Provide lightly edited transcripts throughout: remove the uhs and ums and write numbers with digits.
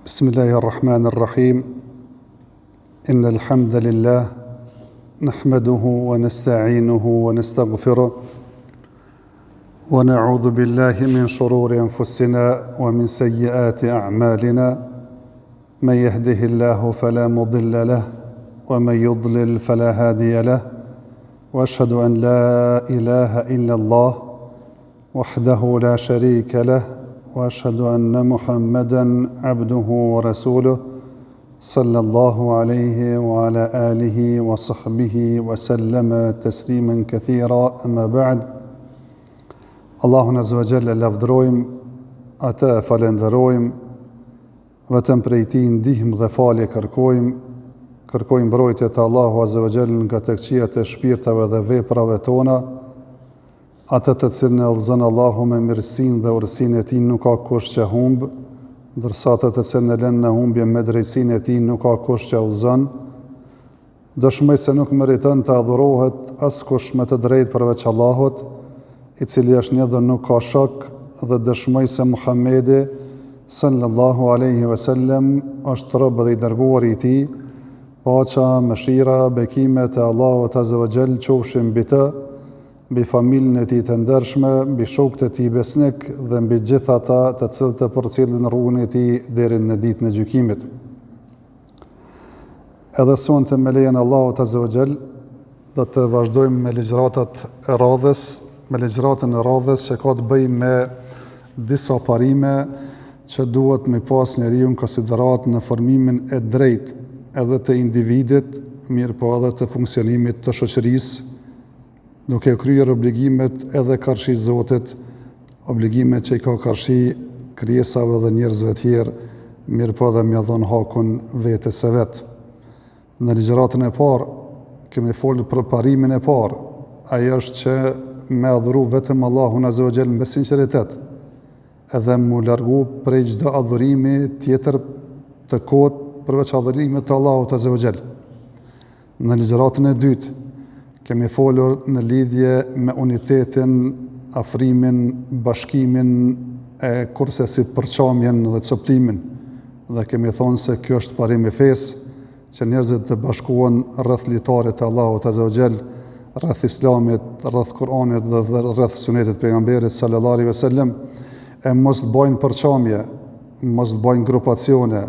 بسم الله الرحمن الرحيم إن الحمد لله نحمده ونستعينه ونستغفره ونعوذ بالله من شرور أنفسنا ومن سيئات أعمالنا من يهده الله فلا مضل له ومن يضلل فلا هادي له وأشهد أن لا إله إلا الله وحده لا شريك له وأشهد أن محمدًا عبده ورسوله صلى الله عليه وعلى آله وصحبه وسلم تسليما كثيرا أما بعد. Allahun Azza wa Jalla lavdërojmë, atë falenderojmë, vetëm prej tij ndihmë dhe falje kërkojmë mbrojtje të Allahu Azza wa Jalla nga të këqijat e shpirtave dhe veprave tona. Atë të cilën e udhëzon Allahu me mirësinë dhe urësinë e tij nuk ka kush që humb, ndërsa atë të cilën e lën në humbje me drejtsinë e tij nuk ka kush që udhëzon. Dëshmoj se nuk meriton të adhurohet askush me të drejtë përveç Allahut, i cili është një dhe nuk ka shok, dhe dëshmoj se Muhamedi sallallahu alaihi wasallam është rob dhe i dërguari i tij, paqja, mëshira, bekimet e Allahut Azza wa Jall qofshin mbi të, mbi familjen e tij të ndershme, mbi shokët e tij besnik dhe mbi gjithë ata të cilët e përcjellin rrugën e tij deri në ditën e gjykimit. Edhe sonte me lejen e Allahut Azza wa Jall do të vazhdojmë me ligjëratat e radhës, me ligjëratën e radhës që ka të bëjë me disa parime që duhet me pas njeriu në konsiderat në formimin e drejtë edhe të individit, mirë po edhe të funksionimit të shoqërisë, duke kryer obligimet edhe karshi Zotit, obligimet që i ka karshi krijesave dhe njerëzve tjerë, mirë po edhe mja dhon hakun vetes së vet. Në ligjëratën e parë kemi folur për parimin e parë, ai është që me adhuru vetëm Allahun Azza wa Jall me sinqeritet, edhe mu largu prej çdo adhurimi tjetër të kot përveç adhurimit të Allahut Azza wa Jall. Në ligjëratën e dytë kemi folur në lidhje me unitetin, afrimin, bashkimin e kurse si përçamjen dhe coptimin, dhe kemi thonë se kjo është parim i fesë, që njerëzit të bashkohen rreth litarit të Allahut Azza wa Jall, rreth Islamit, rreth Kur'anit dhe rreth Sunetit pejgamberit sallallahu alaihi wasallam, e mos të bëjnë përçamje, mos të bëjnë grupacione,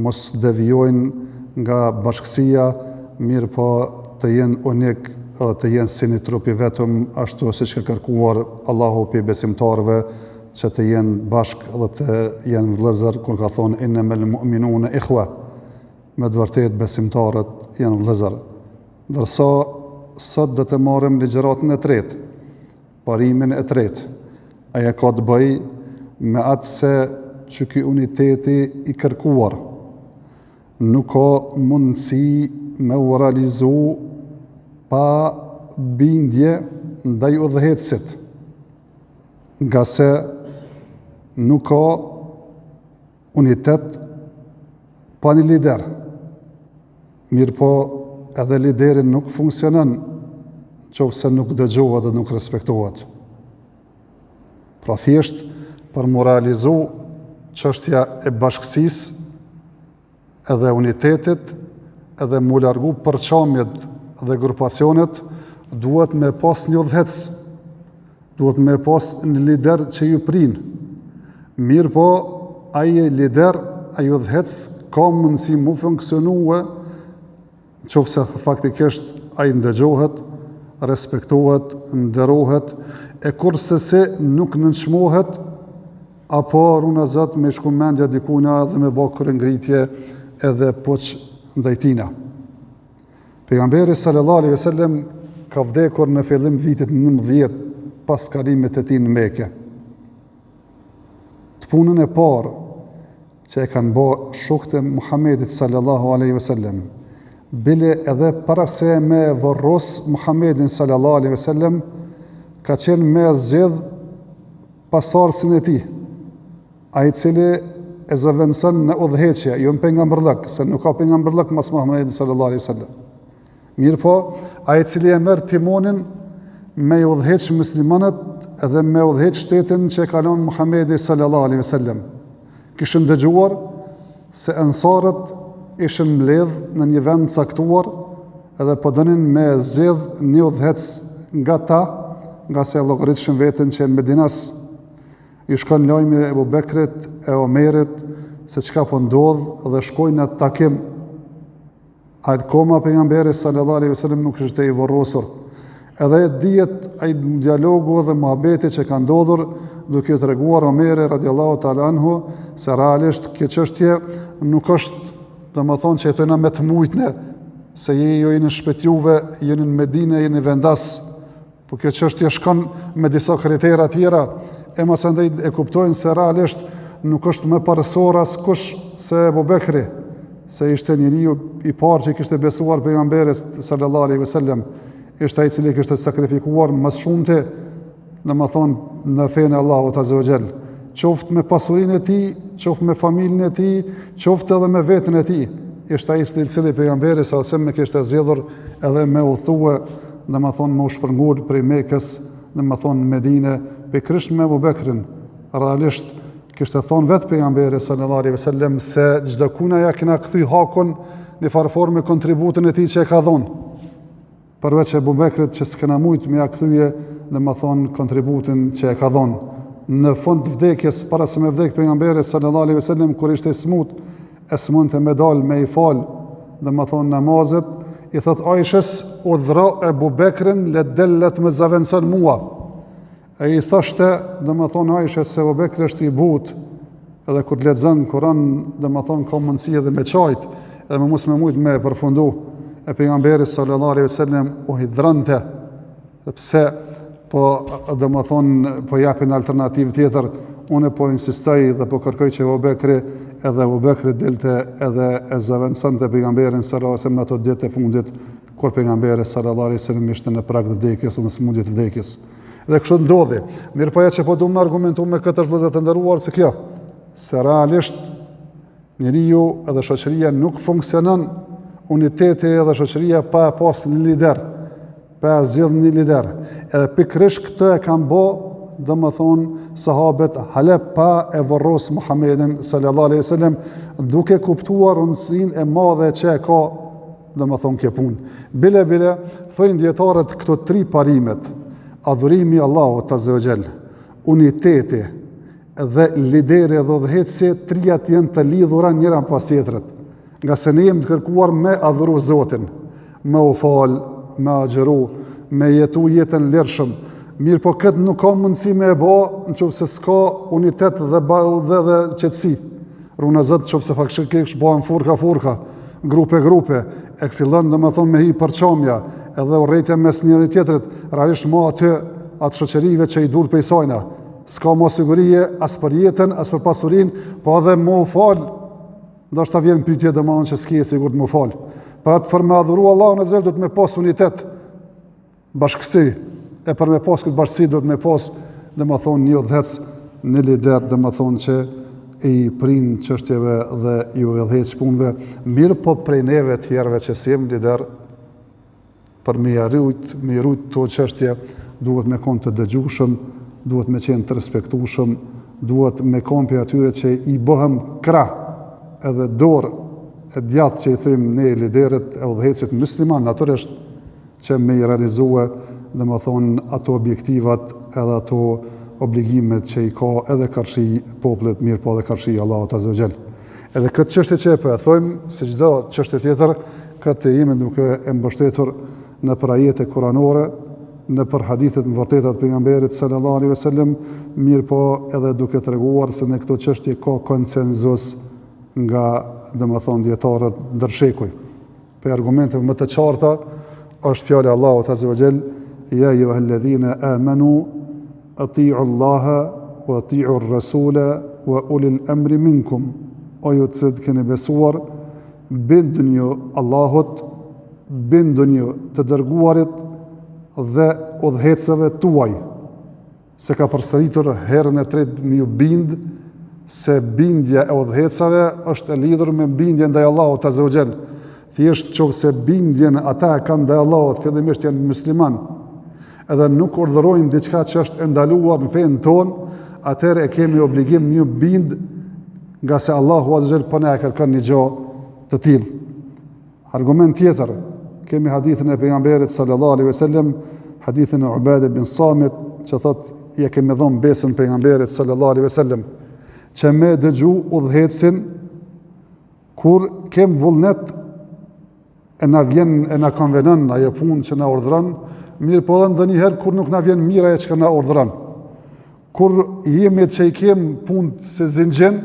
mos devijojnë nga bashkësia, mirë po të jenë unik edhe të jenë si një trup i vetëm, ashtu siç ka kërkuar Allahu pe besimtarëve që të jenë bashkë dhe të jenë vëllezër, kur ka thonë innamal mu'minuna ikhwa, me të vërtetë besimtarët janë vëllezër. Ndërsa sot do të marrim ligjëratën e tretë, parimin e tretë. Aja ka të bëjë me atë se që ky uniteti i kërkuar nuk ka mundësi me u realizu pa bindje ndaj udhëhecit, nga se nuk ka unitet pa një lider. Mirë po edhe lideri nuk funksionon qofse nuk dëgjohet dhe nuk respektohet. Pra thjesht për mu realizu çështja e bashkësisë edhe unitetit, edhe mu largu përçamjet dhe grupacionet, duhet me pas një udhëhec, duhet me pas një lider që ju prinë. Mirë po, ai lider, ai udhëhec ka mundësi mu funksionue qofse faktikisht ai ndëgjohet, respektohet, nderohet, e kurse se nuk nënçmohet, apo runa Zot me shku mendja dikuna dhe me bë kryengritje edhe poç ndaj tina. Pejgamberi sallallahu alaihi wasallam ka vdekur në fillim vitit 19 pas kalimit të tij në Mekë. Të punën e parë që e kanë bë shokët e Muhamedit sallallahu alaihi wasallam, bile edhe para se me vorros Muhammedin sallallahu alaihi wasallam, ka qenë me zgjedh pasardhësin e tij, ai cili e zëvendëson në udhëheqje, jo në pejgamberllëk, se nuk ka pejgamberllëk mas Muhammedin sallallahu alaihi wasallam. Mirë po, ai cili e merr timonin me udhëheq muslimanët edhe me udhëheq shtetin që e kalon Muhammedi sallallahu alaihi wasallam. Kishin dëgjuar se ansarët ishin mbledh në një vend caktuar edhe po donin me zgjedh një udhëhec nga ta, nga se llogaritëshin veten që në Medinas. I shkon lajmi e Abu Bekrit e Omerit se çka po ndodh dhe shkojnë në takim. A koma pejgamberi sallallahu alaihi wasallam nuk ishte i vorrosur. Edhe dihet ai dialogu dhe muhabeti që ka ndodhur duke treguar Omeri radiallahu ta'ala anhu se realisht kjo çështje nuk është, domethënë që jetojnë me të mujtne, se ju jeni shpëtjuve, jeni në Medinë, jeni vendas, po kjo çështje shkon me disa kritera tjera, e mos andaj e kuptojnë se realisht nuk është më parësor askush se Abu Bekri, se ishte njeriu i parë që kishte besuar pejgamberit sallallahu alaihi wasallam, ishte ai i cili kishte sakrifikuar më shumëti, domethënë në fenë e Allahut azza wa jall, qoftë me pasurinë e tij, qoftë me familjen e tij, qoftë edhe me veten e tij. Ishte ai i cili pejgamberi sallallahu alaihi wasallam me kishte zgjedhur edhe me u thue, domethënë me u shpërngul prej Mekës, domethënë në Medinë, pikërisht me Abu Bekrin. Realisht kishte thonë vetë pejgamberi sallallahu alaihi wasallam se çdo kuna ja kena kthy hakun në farforme kontributin e tij që e ka dhënë. Përveç Abu Bekrit që s'kena mujt me ja kthyje, domethënë kontributin që e ka dhënë. Në fund të vdekjes, para se me vdek pejgamberi sallallahu alaihi wasallam, kur ishte smut, e smunte me dal me i fal, domethënë namazet, i thot Aishës, urdhëro Abu Bekrin le dellet me zaventson mua. E i thoshte, domethënë Aishës, se Abu Bekri është i but, edhe kur lexon Kur'an, domethënë ka mundësi edhe me çajt, edhe me mos me mujt me përfundu. E pejgamberi sallallahu alaihi wasallam u hidhrante, sepse po domethënë po japin alternativë tjetër. Unë po insistoj dhe po kërkoj që Abu Bekri delte edhe e zaventësonte pejgamberin sallallahu alaihi wasallam në ato ditë të fundit, kur pejgamberi sallallahu alaihi wasallam ishte në prag të vdekjes, në smundje të vdekjes. Dhe kështu ndodhi. Mirë po ja që po du më argumentu me këtë vëllezër të nderuar se kjo, se realisht njeriu edhe shoqëria nuk funksionon, uniteti edhe shoqëria pa pas një lider, pa zgjedh një lider. Edhe pikërisht këtë e kanë bë, domethënë sahabët hala pa e vorros Muhammedin sallallahu alaihi wasallam, duke kuptuar rëndësinë e madhe që ka domethënë kjo punë. Bile thojnë dietarët këto tri parimet: adhurimi Allahut azza wa jall, uniteti dhe lideri dhe udhëheci, trijat janë të lidhura njëra pas tjetrës. Nga se ne jemi të kërkuar me adhuru Zotin, me u fal, me agjëru, me jetu jetën lirshëm. Mirë po këtë nuk ka mundësi me e ba në qofë se s'ka unitet dhe qetësi. Runa Zot qofë se fakshirkish bëhen furka, grupe, e këfillon dhe me thonë me hi përqamja, edhe urrejtja mes njëri tjetrit, realisht ma atë shoqërive që i dur për i sajna. S'ka ma sigurie as për jetën, as për pasurin, po edhe më u falë, ndoshta vjen pyetje domosdoshmë që s'ke sigurt më fal. Për atë për me adhuru Allahun azza wa jall do të me pas unitet, bashkësi, e për me pas këtë bashkësi do të me pas domethënë një udhëhec, një lider domethënë që i prin çështjeve dhe i udhëheq punëve. Mirë po prej neve të tjerëve që si jemi lider, për me rujt to çështje, duhet me qenë të dëgjueshëm, duhet me qenë të respektueshëm, duhet me kompi atyre që i bëhem krah edhe dorë e djathtë që i thëjmë ne liderët e udhëhecit musliman, natyrisht që me i realizue domethënë ato objektivat edhe ato obligimet që i ka edhe karshi popullit mirë, po edhe karshi Allahut azza wa jall. Edhe këtë çështje që po e thojmë, si çdo çështje tjetër, këtë jemi duke e mbështetur në për ajete kuranore, në për hadithet më vërteta të pejgamberit sallallahu alaihi wasallam, mirë po edhe duke treguar se në këto çështje ka konsenzus nga domethënë dietarët ndërshekuj. Për argumente më të qarta është fjala e Allahut azza wa jall: ya ayyuhalladhina amanu ati'u Allaha wa ati'u ar-rasula wa ulil amri minkum. O ju të keni besuar, binduni ju Allahut, binduni ju të dërguarit dhe udhëhecëve tuaj. Se ka përsëritur herën e tretë me ju bind, se bindja e udhëhecëve është e lidhur me bindjen ndaj Allahut azza wa jall. Thjesht nëse bindjen ata kanë ndaj Allahut, fillimisht janë musliman, edhe nuk urdhërojnë diçka që është e ndaluar në fenë tonë, atëherë e kemi obligim një bind nga se Allahu Azza wa Jall po na e kërkon një gjë të tillë. Argument tjetër, kemi hadithin e pejgamberit sallallahu alaihi wasallam, hadithin e Ubade bin Samit, që thot ja kemi dhënë besën pejgamberit sallallahu alaihi wasallam, që me dëgju udhëhecin kur kem vullnet e na vjen e na konvenon ajo punë që na urdhëron, mirë po edhe ndonjëherë kur nuk na vjen mirë ajo që na urdhëron. Kur jemi që i kem punë se zinxhin,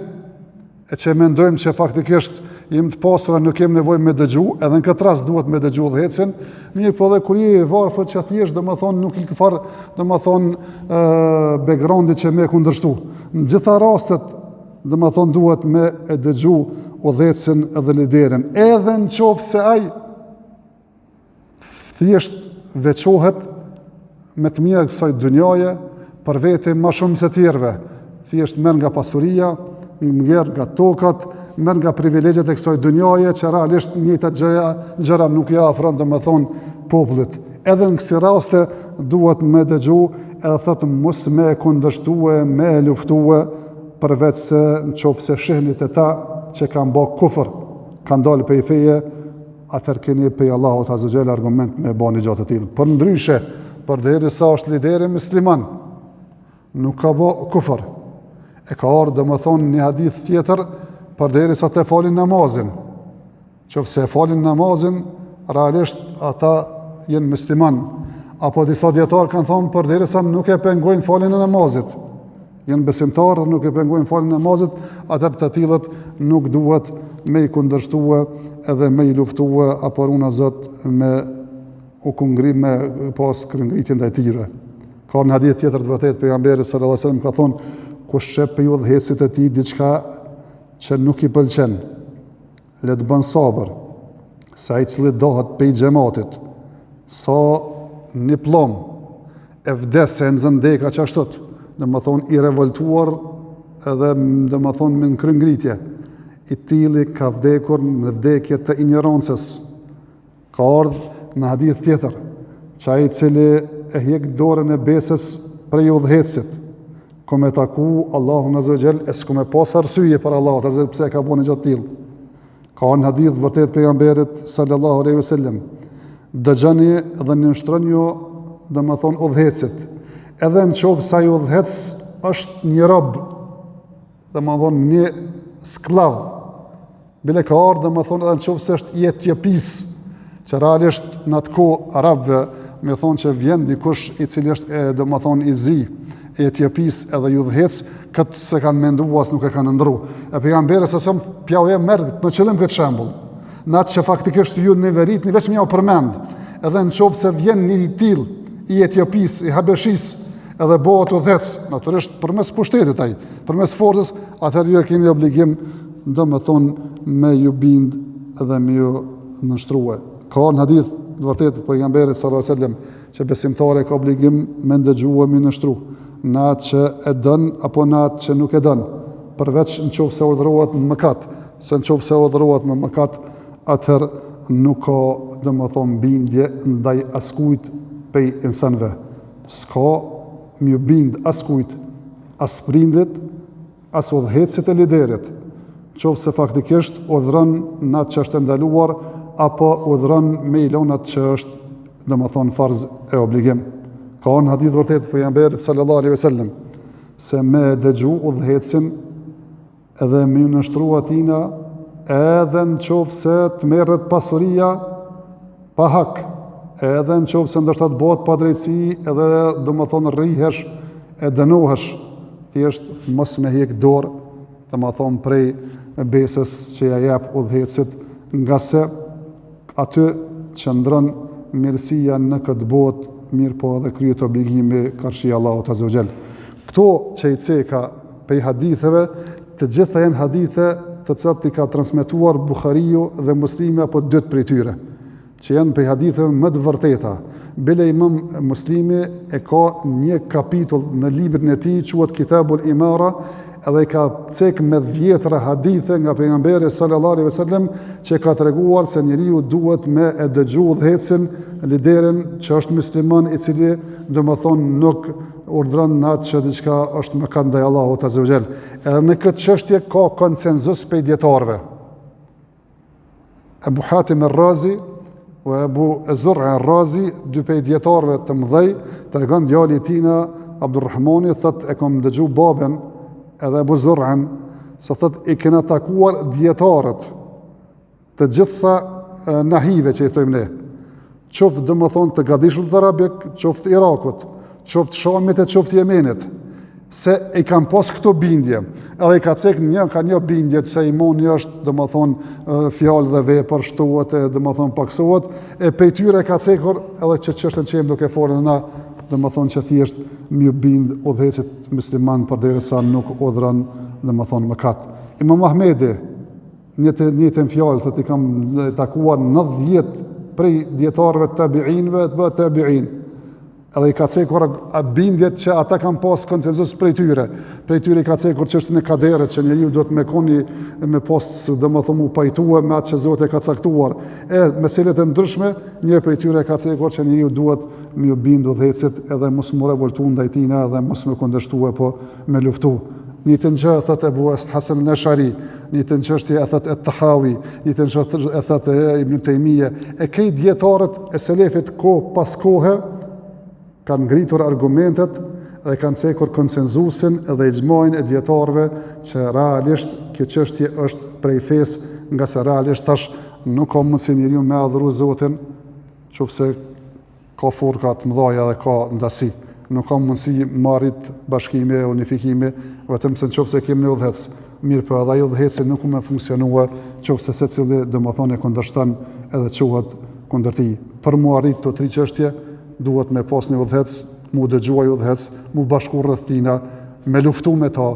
e që mendojmë që faktikisht jemi të pasura, nuk kem nevojë me dëgju, edhe në këtë rast duhet me dëgju udhëhecin, mirë po edhe kur je i varfër që thjesht domethënë nuk i kfar domethënë backgroundi që më kundërshtu. Në gjitha rastet domethënë duhet me e dëgju udhëhecin edhe liderin, edhe në qoftë se ai thjesht veçohet me të mira kësaj dunjaje për vete më shumë se tjerëve, thjesht merr nga pasuria, merr nga tokat, merr nga privilegjet e kësaj dunjaje që realisht njëjta gjëra nuk ja ofron domethënë popullit. Edhe në kësi raste duhet me dëgju, edhe thotë mos me kundërshtue, me luftue, përveç se nëse shihni të ta që kanë bë kufër, kanë dalë prej feje, atëherë keni prej Allahut Azza wa Jall argument me bani gjatë të tillë. Për ndryshe, përderisa është lideri musliman, nuk ka bë kufër. E ka ardhur domethënë një hadith tjetër, përderisa të falin namazin. Nëse e falin namazin, realisht ata janë musliman. Apo disa dietar kanë thënë përderisa nuk e pengojnë faljen e namazit. Janë besimtarë dhe nuk e pengojnë faljen e namazit, atëherë të tillët nuk duhet me i kundërshtue edhe me i luftue apo runa Zot me u kungrim me pas kërngritje ndaj tyre. Ka një hadith tjetër të vërtetë pejgamberi sallallahu alajhi wasallam ka thonë, kush shep për udhëhecit e tij diçka që nuk i pëlqen, le të bën sabër, se ai që dohet pe xhamatit, sa një plom e vdes e nxën deka çashtot, domethënë i revoltuar edhe domethënë me kërngritje, i tili ka vdekur në vdekje të ignorancës. Ka ardhur në hadith tjetër, që ai i cili e hjek dorën e besës prej udhëhecit, ko me taku Allahun Azza wa Jall, e s'ko me pas arsye për Allahut Azza wa Jall pse ka bënë gjë të tillë. Ka në hadith vërtet pejgamberit sallallahu alaihi wasallam, dëgjoni dhe nënshtroni ju domethënë udhëhecit, edhe në qoftë se ai udhëhec është një rob, domethënë një sklav, bile ka ardhur domethënë edhe në qoftë se është i Etiopis, që realisht në atë kohë arabëve me thonë që vjen dikush i cili është domethënë i zi e Etiopis edhe ju udhëhec, këtë se kanë menduar as nuk e kanë ndru. E pejgamberi sa sam pjau e merr në qëllim këtë shembull. Në atë që faktikisht ju në verit një veç më u përmend, edhe në qoftë se vjen një i tillë i Etiopis, i Habeshis, edhe bëhet udhëhec, natyrisht përmes pushtetit ai, përmes forcës, atëherë ju e keni obligim domethënë me ju bind edhe me ju nënshtrua. Ka në hadith të vërtetë pejgamberit sallallahu alajhi wasallam që besimtari ka obligim me ndëgjuar me nënshtru, në atë që e dën apo në atë që nuk e dën, përveç në qoftë se urdhërohet në mëkat, se në qoftë se urdhërohet me mëkat, atëherë nuk ka domethënë bindje ndaj askujt prej insanëve. S'ka më bind askujt, as prindit, as udhëhecit e liderit, qoftë se faktikisht urdhëron në atë që është ndaluar apo udhëron me ilonat që është domethënë farz e obligim. Ka në hadith vërtet për pejgamberit sallallahu alaihi wasallam se me dëgju udhëhecin edhe me ju nështru atina edhe në qoftë se të merret pasuria pa hak, edhe në qoftë se ndoshta të bëhet pa drejtësi, edhe domethënë rrihesh e dënohesh, thjesht mos me hiq dorë, domethënë prej besës që ja jep udhëhecit, nga se aty qëndron mirësia në këtë botë, mirë po edhe kryet obligimi karshi Allahut Azza wa Jall. Këto që i ceka prej haditheve, të gjitha janë hadithe të cilat i ka transmetuar Buhariu dhe Muslimi apo dytë prej tyre, që janë prej haditheve më të vërteta. Bile Imam Muslimi e ka një kapitull në librin e tij quhet Kitabul Imara, edhe i ka cek me 10 hadithe nga pejgamberi sallallahu alaihi wasallam që ka treguar se njeriu duhet me e dëgju udhëhecin liderin që është musliman i cili domethënë nuk urdhron në atë që diçka është mëkat ndaj Allahut azza wa jall. Edhe në këtë çështje ka konsenzus prej dietarëve. Abu Hatim al-Razi dhe Abu Zur'a al-Razi, dy prej dietarëve të mëdhej, tregon djali i tij Abdurrahmani, thot e kam dëgju babën edhe Abu Zur'an, se thot i kena takuar dietarët të gjitha nahive që i thojmë ne. Qoftë domethënë të gadishut të arabik, qoftë Irakut, qoftë Shamit e qoftë Jemenit, se i kanë pas këto bindje. Edhe i ka cek ka një bindje se imani është domethënë fjalë dhe vepër shtohet e domethënë paksohet, e prej tyre ka cekur edhe çështën që jemi duke folur na, domethënë që thjesht më bind udhëhecit musliman përderisa nuk urdhron domethënë mëkat. Imam Ahmedi njëtën fjalë thotë i kam takuar 90 prej dietarëve tabiinëve të bë tabiin. Edhe i ka cekur bindjet që ata kanë pas konsenzus prej tyre. Prej tyre i ka cekur çështën e kaderit që njeriu duhet me pas domethënë u pajtuar me atë që Zoti ka caktuar. Meselet e ndryshme, një prej tyre ka cekur që njeriu duhet me u bindu udhëhecit edhe mos mu revoltu ndaj tij edhe mos me kundërshtuar po me luftu. Njëtën gjë e thëtë Ebu Hasan al-Ash'ari, njëtën çështje e thëtë Tahawi, njëtën çështje e thëtë Ibn Taymija, e këto dietarët e selefit kohë pas kohe kanë ngritur argumentet dhe kanë cekur konsenzusin edhe ixhmain e dietarëve që realisht kjo çështje është prej fesë, nga se realisht tash nuk ka mundësi njeriu me adhuru Zotin, qofse ka furka të mëdha dhe ka ndasi. Nuk ka mundësi marrit bashkime, unifikime, vetëm se nëse kemi një udhëhec. Mirë, po edhe ai udhëheci nuk më funksionua, qofse secili domethënë e kundërshton edhe quhet kundër tij. Për mu arrit këto tri çështje, duhet me pas një udhëhec, mu dëgjuaj udhëhec, mu bashku rreth tina, me luftu me ta,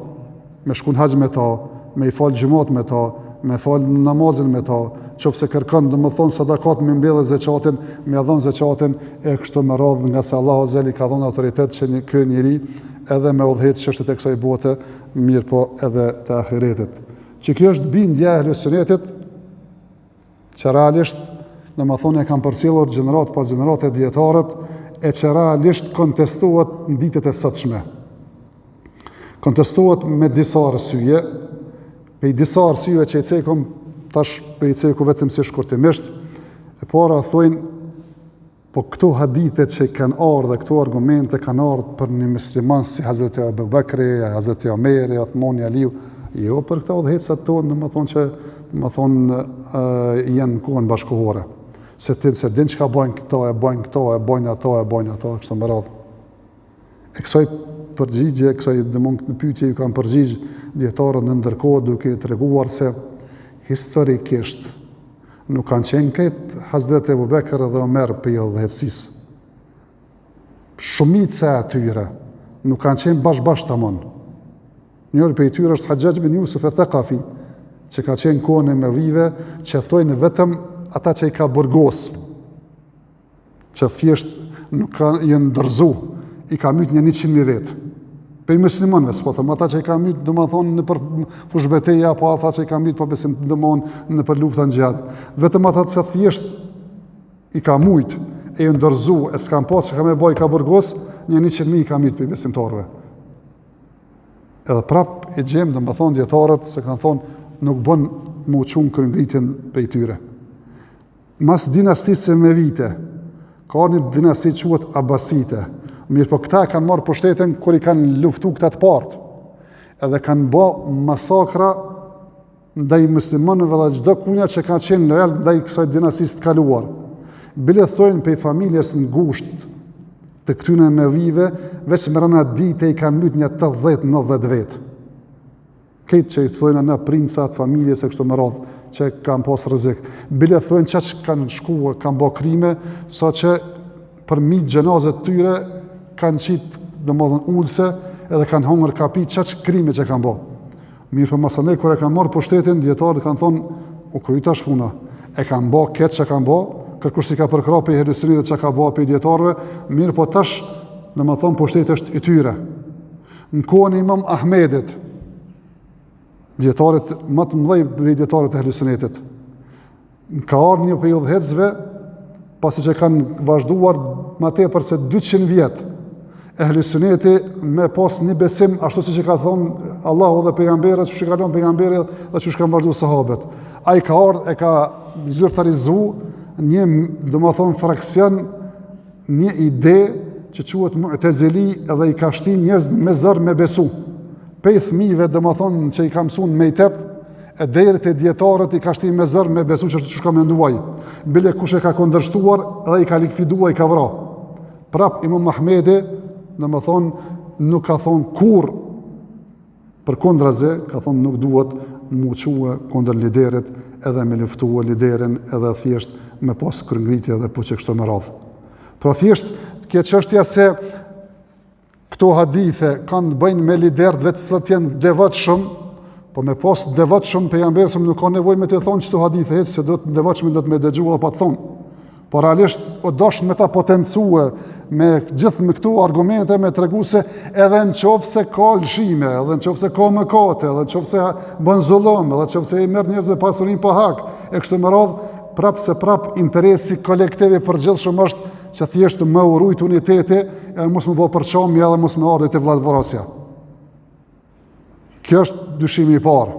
me shku në haxh me ta, me i fal xhumat me ta, me fal namazin me ta, qofse kërkon domethënë sadakat me mbledhë zakatin, me dhon zakatin e kështu me radhë, nga se Allahu Azeli ka dhënë autoritet që ky njeri edhe me udhëhec çështet e kësaj bote, mirë po edhe të ahiretit. Që kjo është bindja e Ehlusunnetit, që realisht domethënë e kanë përcjellur gjenerat pas gjenerat e dietarët, e që realisht kontestohet në ditët e sotshme. Kontestohet me disa arsye, pe disa arsye që i cekom tash pe i ceku vetëm si shkurtimisht. E para thojnë, po këto hadithe që kanë ardhur dhe këto argumente kanë ardhur për një musliman si Hazreti Abu Bakri, Hazreti Omeri, Uthmani, Aliu, jo për këto udhëhecat tonë, domethënë që domethënë janë kohën bashkëkohore. Se din çka bojnë këto, e bojnë ato, kështu me radhë. E kësaj përgjigje, kësaj domosdoshmë pyetje ju kanë përgjigj dietarët në ndërkohë duke treguar se historikisht nuk kanë qenë këtë Hazreti Abu Bekr dhe Omer për udhëhecisë. Shumica e tyre nuk kanë qenë bashkë tamam. Njëri prej tyre është Hajjaj bin Yusuf al-Thaqafi, që ka qenë kohën e Mevive, që thojnë vetëm ata që i ka burgos, që thjesht nuk janë ndërzu, i ka myt një 100.000 vetë. Për muslimanëve, s'po them, ata që i ka myt, domethënë në për fushbeteja, apo ata që i ka myt po besim domethënë në për luftën gjatë. Vetëm ata që thjesht i ka mujt, e janë ndërzu, e s'kan pas që ka me boj, i ka burgos, një 100.000 i ka myt për besimtarëve. Edhe prap e gjem, domethënë dietarët se kanë thonë nuk bën mu çun kërngritjen për tyre. Mas dinastisë Emevite, ka një dinasti quhet Abasite. Mirë, po këta kanë marrë pushtetin kur i kanë luftu këta të partë. Edhe kanë bë masakra ndaj muslimanëve dhe çdo kunja që ka qenë lojal ndaj kësaj dinastisë të kaluar. Bile thojnë prej familjes në ngushtë të këtyre Emevive, veç me rëna dite i kanë myt një 80-90 vetë. Këtë që i thojnë në princat, familjes e kështu me radhë, që kanë pas rrezik. Bile thojnë që kanë shkuar, kanë bë krime, sa që për mijë gjenazet tyre kanë qitë domethënë ulse edhe kanë hongër kapi çaq krime që kanë bë. Mirë, për masanej kur e kanë marrë pushtetin, dietarët kanë thonë, u kryi tash puna. E kanë bë këtë që kanë bë, kërkush si ka përkrapë i Ehlusunnit që ka bë për dietarëve, mirë, po tash domethënë pushteti është i tyre. Në kohën e Imam Ahmedit, djetarit më të mëdhej për djetarit e Ehlusunetit. Ka ardhur një prej udhëhecësve, pasi që kanë vazhduar më tepër se 200 vjet. Ehlusuneti me pas një besim ashtu siç e ka thonë Allahu dhe pejgamberi, çu ka thënë pejgamberi dhe çu kanë vazhduar sahabët. Ai ka ardhur e ka zyrtarizuar një, domethënë fraksion, një ide që quhet Mu'tazili dhe i ka shtin njerëz me zër me besu. Pej fëmijëve domethënë që i ka mësuar mektep, e deri te dietarët i ka shtin me zër me besu që çka menduaj. Bile kush e ka kundërshtuar dhe i ka likviduar, i ka vrarë. Prap Imam Mahmedi, domethënë nuk ka thonë kur për kundraze, ka thonë nuk duhet mu quë kundër liderit edhe me luftua liderin edhe thjesht me pas kërngritje dhe po që kështu me radhë. Pra thjesht, kjo çështja se këto hadithe kanë bëjnë me liderët vetë cilat janë devotshëm, po me pas devotshëm pejgamberi nuk ka nevojë me të thonë çto hadithe, se do të devotshëm do të më dëgjua pa të thonë. Por realisht o dosh me ta potencue me gjithë me këto argumente me tregu se edhe në qoftë se ka lëshime, edhe në qoftë se ka mëkate, edhe në qoftë se bën zullum, edhe në qoftë se i merr njerëzve pasurinë pa hak, e kështu me radhë, prap se prap interesi kolektiv i përgjithshëm është që thjesht më urujt uniteti e mos më bë përçamje edhe mos më ardhi te vllazvorosja. Kjo është dyshimi i parë.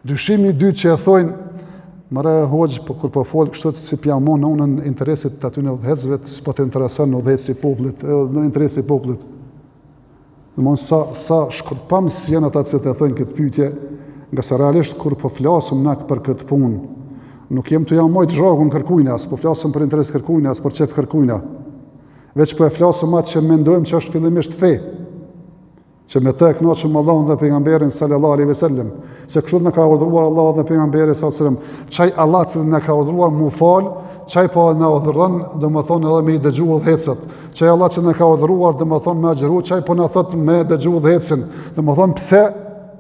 Dyshimi i dytë që e thojnë Mare hoqë, kur po folë kështu si pjamon në unën interesit të aty në udhëhecëve, s'po të interesën në udhëheci i popullit, në interesi i popullit. Domthonjë sa shkurtpams janë ata që të thojnë këtë pyetje, nga sa realisht kur po flasëm na për këtë punë, nuk jem të jam mojt zhakun kërkujna, s'po flasëm për interes kërkujna, as për çef kërkujna. Veç po e flasëm atë që mendojmë që është fillimisht fe, që me të e kënaqëm Allahun dhe pejgamberin sallallahu alaihi wasallam, se kështu na ka urdhëruar Allahu dhe pejgamberi sallallahu alaihi wasallam, çaj Allah që na ka urdhëruar mu fal, çaj po na urdhëron domethënë edhe me i dëgju udhëhecët, çaj Allah që na ka urdhëruar domethënë me agjëru, çaj po na thot me dëgju udhëhecën, domethënë pse,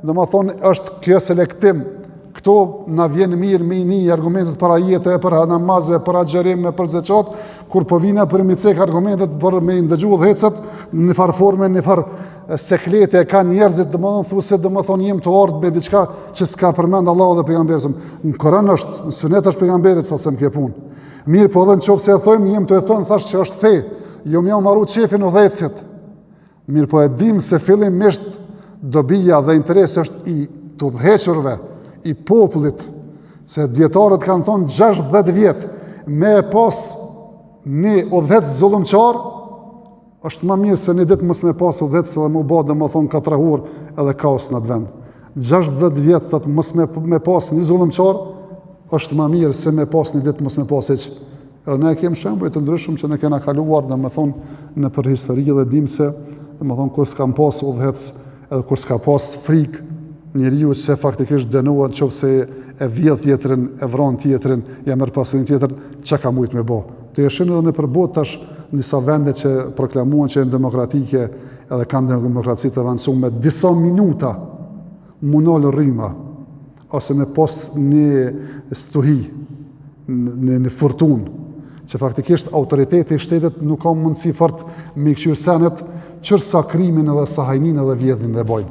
domethënë është kjo selektim. Këto na vjen mirë me një argumentet për ajete, për namaze, për agjërim, për zeqat, kur po vina për mi cek argumentet për me ndëgju udhëhecët, në farë forme, në farë seklete e ka njerëzit, domethënë thosë domethënë jem të ardhur me diçka që s'ka përmend Allahu dhe pejgamberi. Në Kur'an është, në Sunet është pejgamberit sa më kjo punë. Mirë, po edhe nëse e thojmë, jem të e thënë thash që është fe, jo më marru çefin udhëhecit. Mirë, po e dim se fillimisht dobia dhe interesi është i të udhëhequrve, i popullit, se dietarët kanë thonë 60 vjet me pas një udhëhec zullumçar, është më mirë se një ditë mos me pas udhëhec dhe më bë domethënë katrahur edhe kaos në atë vend. 60 vjet thotë mos me pas një zullumçar, është më mirë se me pas një ditë mos me pas hiç. Edhe ne kemi shembuj të ndryshëm që ne kena kaluar domethënë në për histori dhe dim se domethënë kur s'kam pas udhëhec edhe kur s'ka pas frikë njeriu se faktikisht dënohet nëse e vjedh tjetrin, e vron tjetrin, ja merr pasurinë tjetër, çka ka mujt me bë. Të jeshin edhe në përbot tash disa vende që proklamuan që janë demokratike edhe kanë demokraci të avancuar me disa minuta mundol rryma ose me pas një stuhi, në fortunë, që faktikisht autoriteti i shtetit nuk ka mundësi fort me kthyer senet çërsa krimin edhe sa hajnin edhe vjedhin dhe bojnë.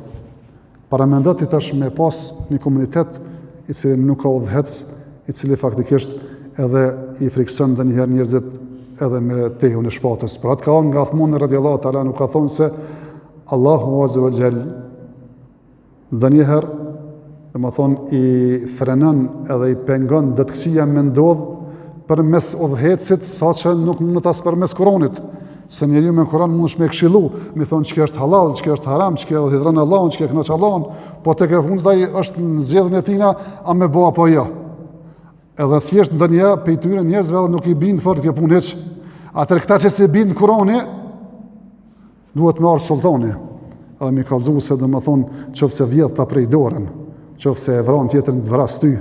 Para mendot i tash me pas një komunitet i cili nuk ka udhëhec, i cili faktikisht edhe i frikson ndonjëherë njerëzit edhe me tehun e shpatës. Për atë ka nga Uthmani radhiyallahu ta'ala nuk ka thonë se Allahu azza wa jall ndonjëherë domethënë i frenon edhe i pengon detëksia me ndodh përmes udhëhecit saqë nuk mund të as përmes Kuranit. Se njeriu me Kur'an mundesh me këshillu, me thonë çka është halal, çka është haram, çka e hidhron Allahun, çka kënaq Allahun, po tek e fundit ai është në zgjedhjen e tina a me bë apo jo. Edhe thjesht ndonjëherë pe tyre njerëzve nuk i bind fort kjo punë hiç. Atëherë këta që se bind Kur'ani duhet me ardh sultani. Edhe mi kallëzu se domethënë nëse vjedh ta prej dorën, nëse e vron tjetrin të vras ty.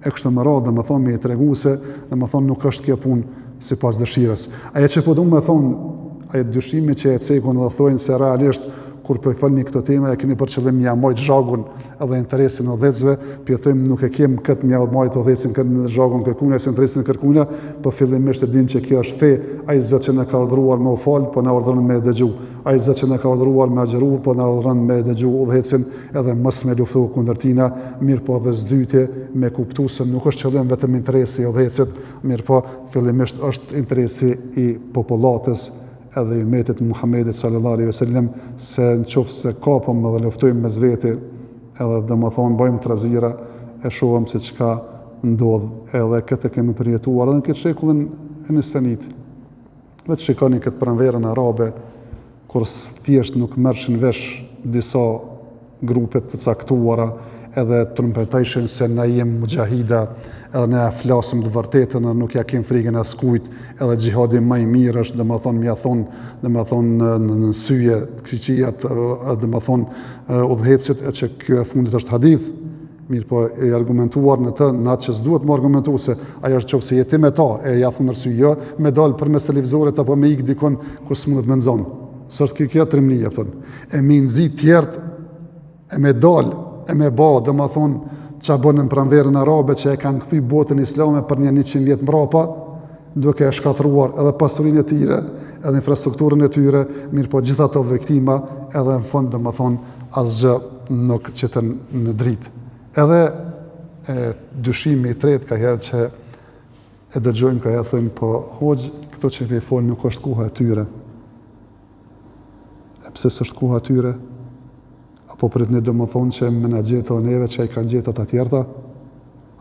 E kështu me radhë domethënë me tregu se domethënë nuk është kjo punë sipas dëshirës. Ajo që po duam të thonë, ai dyshimi që e cekun dhe thonë se realisht kur po folni këto tema e keni për qëllim mja majt zhagun edhe interesin e udhëhecëve, po thojmë nuk e kem këtë mja majt udhëhecin këtë zhagun kërkunia, se interesin e kërkunia, po fillimisht e dim që kjo është fe, ai Zot që na ka urdhëruar me u fal, po na urdhëron me dëgju. Ai Zot që na ka urdhëruar me agjëru, po na urdhëron me dëgju udhëhecin edhe mos me luftu kundër tina, mirë po edhe s'dyte me kuptu se nuk është qëllim vetëm interesi i udhëhecit, mirë po fillimisht është interesi i popullatës edhe i umetit Muhammedit sallallahu alaihi wasallam, se nëse kapëm edhe luftojmë mes veti, edhe domethënë bëjmë trazira, e shohim se çka ndodh, edhe këtë kemi përjetuar edhe në këtë shekullin e 21. Vetë shikoni këtë pranverën arabe, kur thjesht nuk merrshin vesh disa grupe të caktuara, edhe trumpetojshin se na jem mujahida, edhe ne flasim të vërtetën, nuk ja kem frikën askujt, edhe xhihadi më i mirë është domethënë mja thon, domethënë në syje këqijat, domethënë udhëhecit, që kjo e fundit është hadith. Mirë po e argumentuar në të, në atë që s'duhet më argumentu se ajo është qoftë se jeti me ta, e ja thunë arsye, jo me dal përmes televizorit apo me ik dikon ku s'mundet me nxon. S'është kjo trimnia thonë. E me nxit tjertë, e me dal, e me ba, domethënë ç'a bën në pranverën arabe që e kanë kthy botën islame për një 100 vjet mbrapa, duke e shkatruar edhe pasurinë e tyre, edhe infrastrukturën e tyre, mirë po gjitha ato viktima, edhe në fund domethënë asgjë nuk qëtën në dritë. Edhe dyshimi i tretë ka herë që e dëgjojmë ka herë thënë, po hoxh, këto që i folë nuk është koha e tyre. E pse s'është koha e tyre? Apo pritni domethënë që me na gjetë edhe neve që ai kanë gjetë ata tjerta?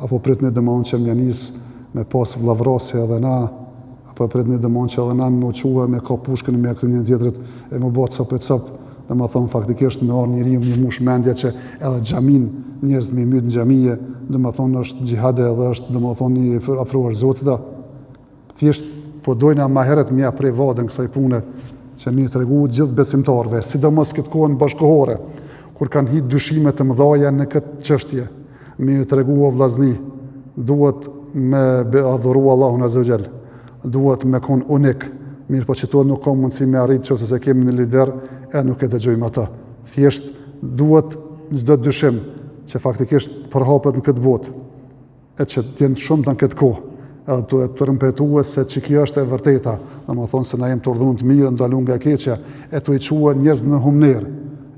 Apo pritni domethënë që më nis me pas vllavrasje edhe na? Apo pritni domethënë që edhe na më uquhe me ka pushkën me këtë një tjetrit e më bëhet cop domethënë faktikisht me ardh njeriu një mush mendje që edhe xhamin njerëz më myt në xhamie, domethënë është xhihad edhe është domethënë i afruar Zotit. Thjesht po dojna më herët më prej vadën kësaj pune që më tregu gjithë besimtarëve, sidomos këtë kohën bashkëkohore, kur kanë hit dyshime të mëdha në këtë çështje. Më tregu o vllazni, duhet me adhuru Allahun azza wa jall. Duhet me kon unik. Mirë po që to nuk ka mundësi me arrit që se kemi në lider, e nuk e dëgjojmë ata. Thjesht duhet çdo dyshim që faktikisht përhapet në këtë botë, e që t'jenë shumë të në këtë kohë, edhe të rëmpetuë se që kjo është e vërteta, dhe më thonë se na jem të urdhënuar të mirë, ndalun nga keqja, e të i qua njerëz në humner,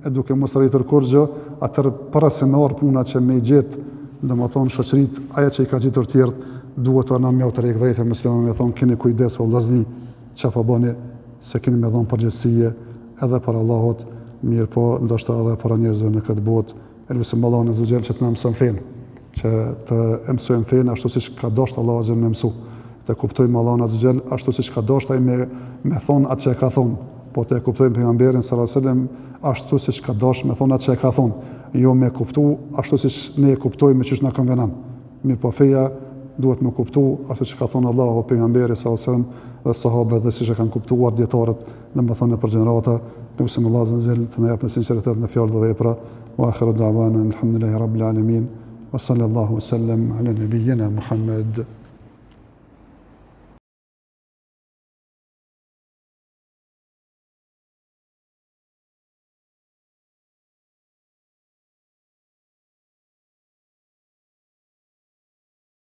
e duke mos rritur kur gjë, atër para se me orë puna që me i gjetë, dhe më thonë shoqërit, aja që i ka gjetur tjertë, duhet të anam jau të rejkë dhejtë, me thonë keni kujdes o vllazni, që pa bëni se keni me dhonë përgjithësie edhe për Allahot, mirë po ndoshta edhe për njerëzve në këtë botë, e lutem Allahun azza wa jall që të na mëson fen, që të mësojmë fen ashtu siç ka dashur Allahu azza me mësu, të kuptojmë Allahun azza wa jall ashtu siç ka dashur ai me thon atë që ka thon, po të kuptojmë pejgamberin sallallahu alajhi wasallam ashtu siç ka dashur me thon atë që ka thon, jo me kuptu ashtu siç ne e kuptojmë çish na konvenon. Mirë po feja duhet me kuptu ashtu siç ka thon Allahu pejgamberi sallallahu alajhi wasallam dhe sahabët dhe siç e kanë kuptuar dietarët, domethënë për gjenerata, lutem Allahu azza wa jall të na japë sinqeritet në fjalë dhe vepra. Wa akhiru da'wana alhamdulillahi rabbil alamin wa sallallahu wa sallam ala nabiyyina Muhammad.